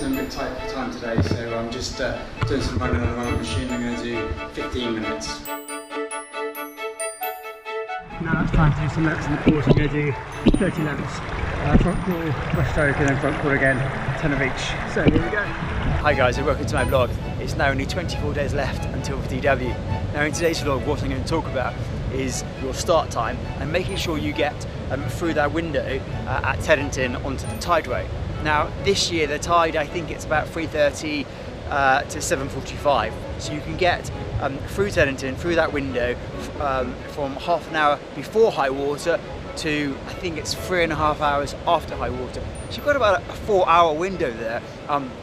I'm a bit tight for time today, so I'm just doing some running on the running machine. I'm going to do 15 minutes. Now it's time to do some laps in the course. I'm going to do 30 laps. Front crawl, breaststroke, and then front crawl again, 10 of each. So here we go. Hi guys, and welcome to my vlog. It's now only 24 days left until the DW. Now in today's vlog, what I'm going to talk about is your start time and making sure you get through that window at Teddington onto the tideway. Now this year the tide, I think it's about 3:30 to 7:45, so you can get through Teddington, through that window from half an hour before high water to, I think it's 3.5 hours after high water. So you've got about a 4-hour window there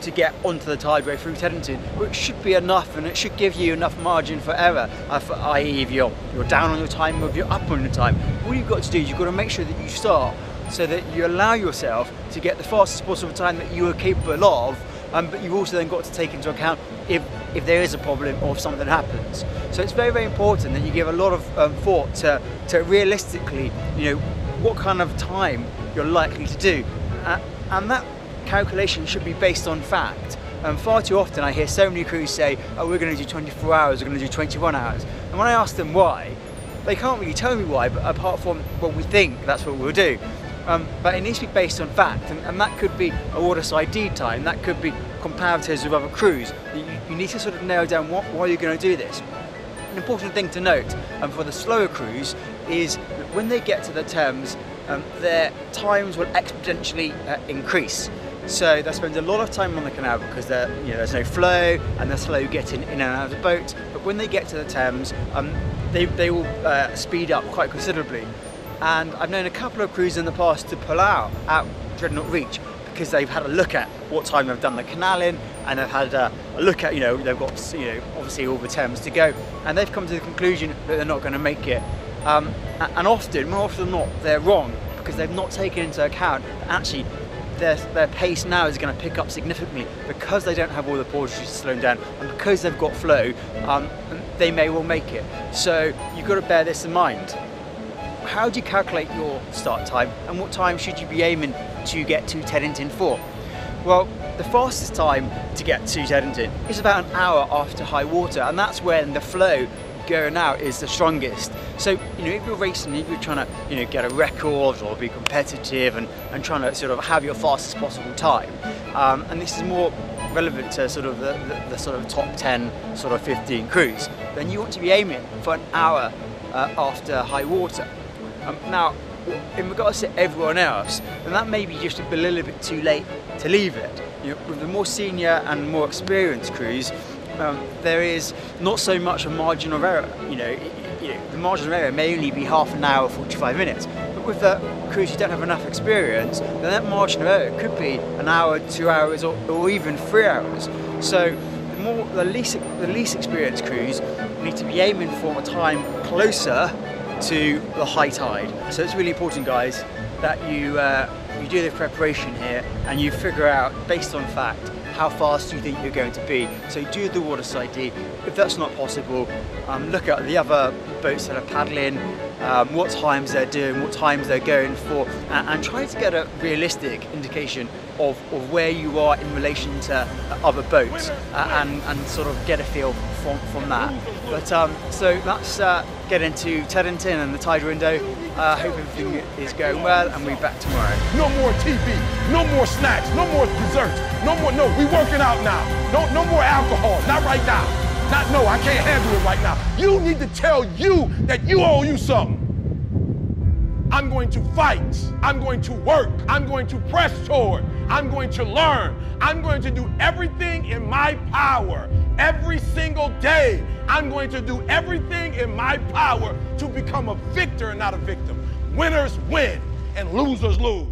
to get onto the tideway through Teddington, which should be enough, and it should give you enough margin for error, i.e. if you're down on your time or if you're up on your time. All you've got to do is you've got to make sure that you start so that you allow yourself to get the fastest possible time that you are capable of, but you've also then got to take into account if there is a problem or if something happens. So it's very, very important that you give a lot of thought to realistically, what kind of time you're likely to do. And that calculation should be based on fact. Far too often I hear so many crews say, oh, we're going to do 24 hours, we're going to do 21 hours. And when I ask them why, they can't really tell me why, but apart from what we think, that's what we'll do. But it needs to be based on fact, and that could be a waterside D time, that could be comparators with other crews. You need to sort of nail down why you're going to do this. An important thing to note for the slower crews is that when they get to the Thames, their times will exponentially increase. So they spend a lot of time on the canal because there's no flow and they're slow getting in and out of the boat. But when they get to the Thames, they will speed up quite considerably. And I've known a couple of crews in the past to pull out at Dreadnought Reach because they've had a look at what time they've done the canal in, and they've had a look at, they've got, obviously all the Thames to go, and they've come to the conclusion that they're not going to make it. And often, more often than not, they're wrong because they've not taken into account that actually their pace now is going to pick up significantly because they don't have all the portages slowing down, and because they've got flow, they may well make it. So you've got to bear this in mind. How do you calculate your start time, and what time should you be aiming to get to Teddington for? Well, the fastest time to get to Teddington is about an hour after high water, and that's when the flow going out is the strongest. So if you're racing, if you're trying to get a record or be competitive and trying to sort of have your fastest possible time, and this is more relevant to sort of the sort of top 10 sort of 15 crews, then you want to be aiming for an hour after high water. Now, in regards to everyone else, then that may be just a little bit too late to leave it. With the more senior and more experienced crews, there is not so much a margin of error. The margin of error may only be half an hour, 45 minutes. But with the crews who don't have enough experience, then that margin of error could be an hour, 2 hours, or even 3 hours. So the least experienced crews need to be aiming for a time closer to the high tide. So it's really important, guys, that you do the preparation here and you figure out, based on fact, how fast you think you're going to be. So do the waterside D. If that's not possible, look at the other boats that are paddling, what times they're doing, what times they're going for, and try to get a realistic indication of where you are in relation to other boats, and sort of get a feel from that. But so let's get into Teddington and the tide window. Hope everything is going well, and we'll be back tomorrow. No more TV, no more snacks, no more desserts, no, we working out now. No more alcohol, not right now. No, I can't handle it right now. You need to tell you that you owe you something. I'm going to fight, I'm going to work, I'm going to press toward, I'm going to learn, I'm going to do everything in my power every single day. I'm going to do everything in my power to become a victor and not a victim. Winners win and losers lose.